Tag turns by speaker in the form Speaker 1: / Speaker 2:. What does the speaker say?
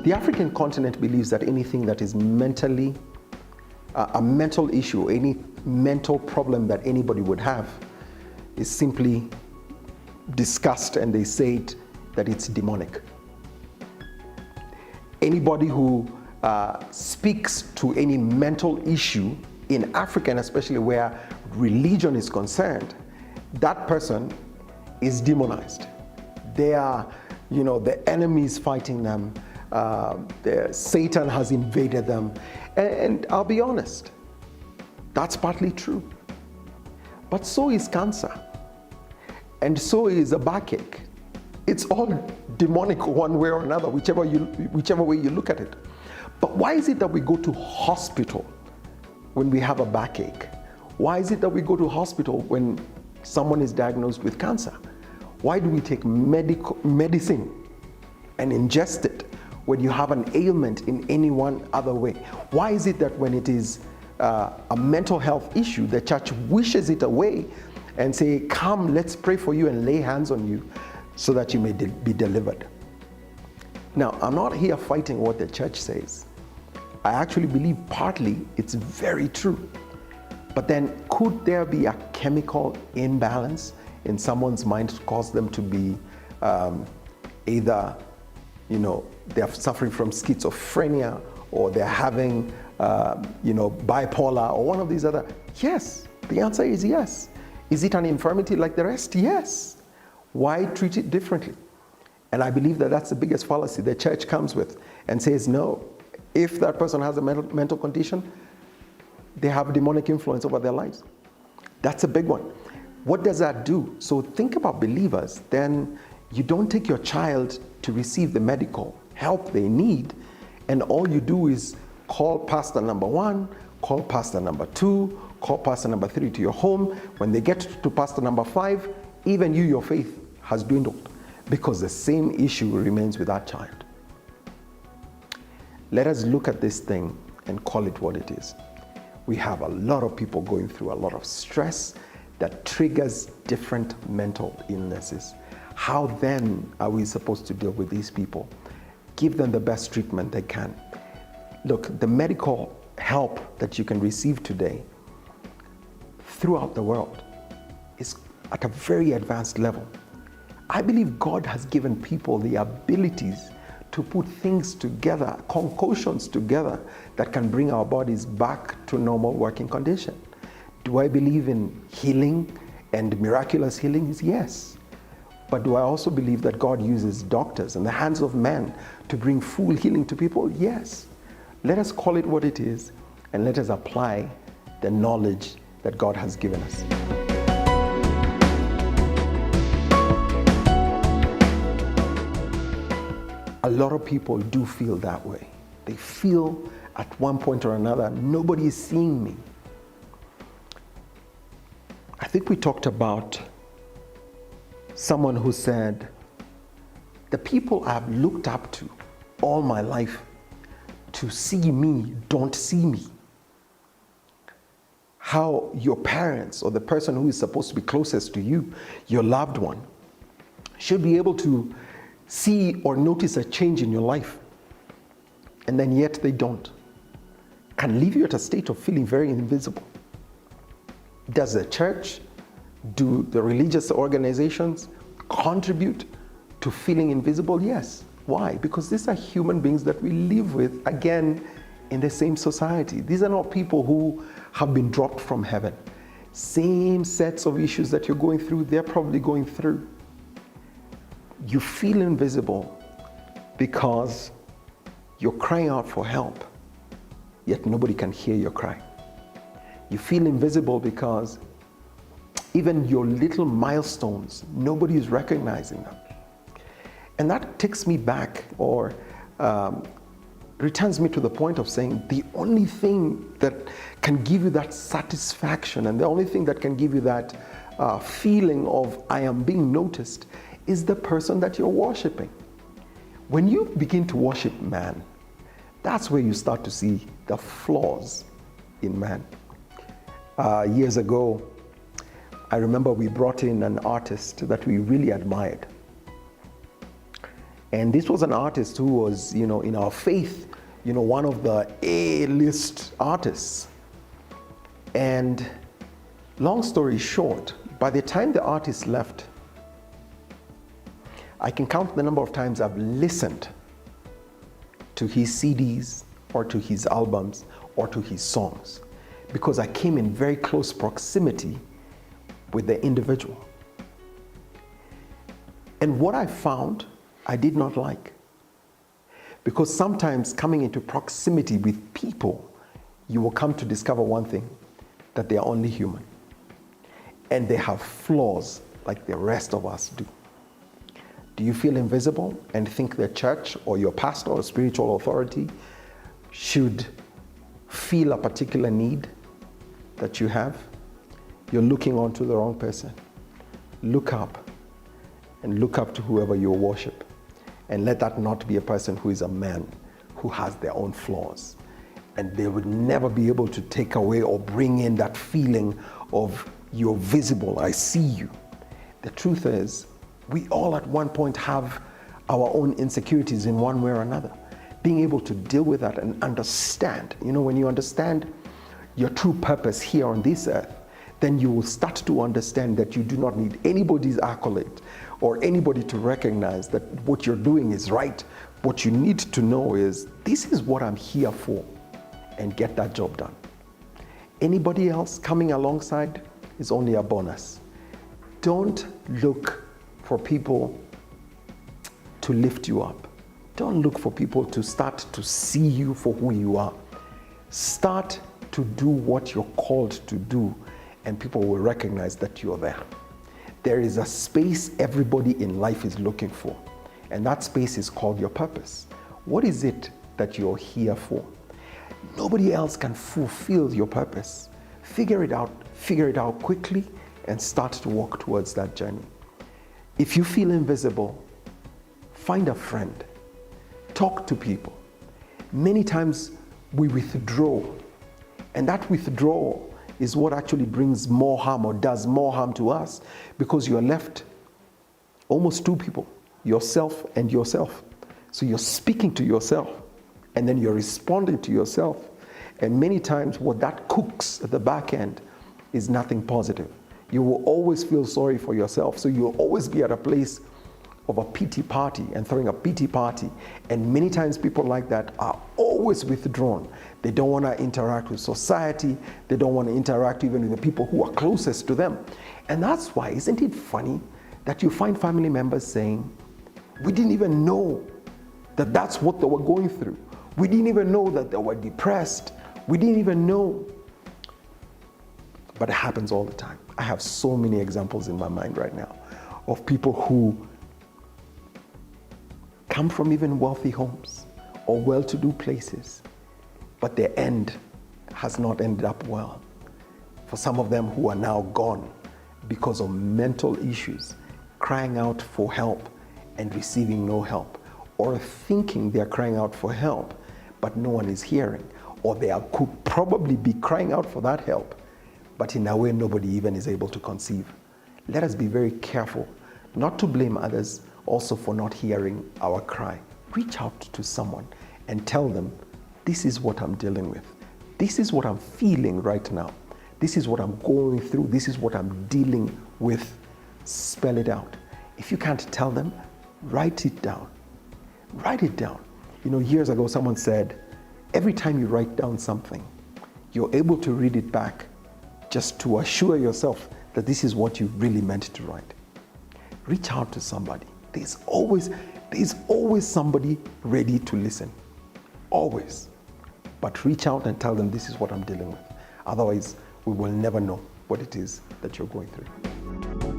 Speaker 1: The African continent believes that anything that is mentally, a mental issue, any mental problem that anybody would have is simply discussed, and they say that it's demonic. Anybody who speaks to any mental issue in Africa, and especially where religion is concerned, that person is demonized. They are, the enemy is fighting them. Satan has invaded them. And I'll be honest, that's partly true. But so is cancer. And so is a backache. It's all demonic one way or another, whichever way you look at it. But why is it that we go to hospital when we have a backache? Why is it that we go to hospital when someone is diagnosed with cancer? Why do we take medicine and ingest it when you have an ailment in any one other way? Why is it that when it is a mental health issue, the church wishes it away and say, come, let's pray for you and lay hands on you so that you may be delivered? Now, I'm not here fighting what the church says. I actually believe partly it's very true. But then could there be a chemical imbalance in someone's mind to cause them to be either, they're suffering from schizophrenia, or they're having, bipolar, or one of these other? Yes, the answer is yes. Is it an infirmity like the rest? Yes. Why treat it differently? And I believe that that's the biggest fallacy the church comes with and says, no, if that person has a mental condition, they have demonic influence over their lives. That's a big one. What does that do? So think about believers. Then you don't take your child to receive the medical help they need, and all you do is call pastor number 1, call pastor number 2, call pastor number 3 to your home. When they get to pastor number 5, even you, your faith has dwindled, because the same issue remains with that child. Let us look at this thing and call it what it is. We have a lot of people going through a lot of stress that triggers different mental illnesses. How then are we supposed to deal with these people? Give them the best treatment they can. Look, the medical help that you can receive today throughout the world is at a very advanced level. I believe God has given people the abilities to put things together, concoctions together, that can bring our bodies back to normal working condition. Do I believe in healing and miraculous healing? Yes. But do I also believe that God uses doctors and the hands of men to bring full healing to people? Yes. Let us call it what it is, and let us apply the knowledge that God has given us. A lot of people do feel that way. They feel at one point or another, nobody is seeing me. I think we talked about someone who said, the people I've looked up to all my life to see me don't see me. How your parents, or the person who is supposed to be closest to you, your loved one, should be able to see or notice a change in your life, and then yet they don't, can leave you at a state of feeling very invisible. Does the church, do the religious organizations contribute to feeling invisible? Yes. Why? Because these are human beings that we live with, again, in the same society. These are not people who have been dropped from heaven. Same sets of issues that you're going through, they're probably going through. You feel invisible because you're crying out for help, yet nobody can hear your cry. You feel invisible because even your little milestones, nobody is recognizing them. And that takes me back, or returns me to the point of saying, the only thing that can give you that satisfaction, and the only thing that can give you that feeling of I am being noticed, is the person that you're worshiping. When you begin to worship man, that's where you start to see the flaws in man. Years ago, I remember we brought in an artist that we really admired. And this was an artist who was, in our faith, one of the A-list artists. And long story short, by the time the artist left, I can count the number of times I've listened to his CDs or to his albums or to his songs, because I came in very close proximity with the individual. And what I found, I did not like. Because sometimes coming into proximity with people, you will come to discover one thing, that they are only human. And they have flaws like the rest of us do. Do you feel invisible and think the church or your pastor or spiritual authority should feel a particular need that you have? You're looking onto the wrong person. Look up, and look up to whoever you worship. And let that not be a person who is a man who has their own flaws. And they would never be able to take away or bring in that feeling of you're visible, I see you. The truth is, we all at one point have our own insecurities in one way or another. Being able to deal with that and understand, when you understand your true purpose here on this earth, then you will start to understand that you do not need anybody's accolade or anybody to recognize that what you're doing is right. What you need to know is, this is what I'm here for, and get that job done. Anybody else coming alongside is only a bonus. Don't look for people to lift you up. Don't look for people to start to see you for who you are. Start to do what you're called to do, and people will recognize that you're there. There is a space everybody in life is looking for, and that space is called your purpose. What is it that you're here for? Nobody else can fulfill your purpose. Figure it out quickly, and start to walk towards that journey. If you feel invisible, find a friend. Talk to people. Many times we withdraw, and that withdrawal is what actually brings more harm or does more harm to us, because you're left almost two people, yourself and yourself. So you're speaking to yourself, and then you're responding to yourself. And many times what that cooks at the back end is nothing positive. You will always feel sorry for yourself. So you'll always be at a place of a pity party and throwing a pity party. And many times people like that are always withdrawn. They don't want to interact with society. They don't want to interact even with the people who are closest to them. And that's why, isn't it funny that you find family members saying, we didn't even know that that's what they were going through. We didn't even know that they were depressed. We didn't even know. But it happens all the time. I have so many examples in my mind right now of people who come from even wealthy homes or well-to-do places, but their end has not ended up well. For some of them who are now gone because of mental issues, crying out for help and receiving no help, or thinking they're crying out for help, but no one is hearing, or they could probably be crying out for that help, but in a way nobody even is able to conceive. Let us be very careful not to blame others also for not hearing our cry. Reach out to someone and tell them, this is what I'm dealing with. This is what I'm feeling right now. This is what I'm going through. This is what I'm dealing with. Spell it out. If you can't tell them, write it down. Write it down. Years ago someone said, every time you write down something, you're able to read it back just to assure yourself that this is what you really meant to write. Reach out to somebody. There's always somebody ready to listen. Always. But reach out and tell them, this is what I'm dealing with. Otherwise, we will never know what it is that you're going through.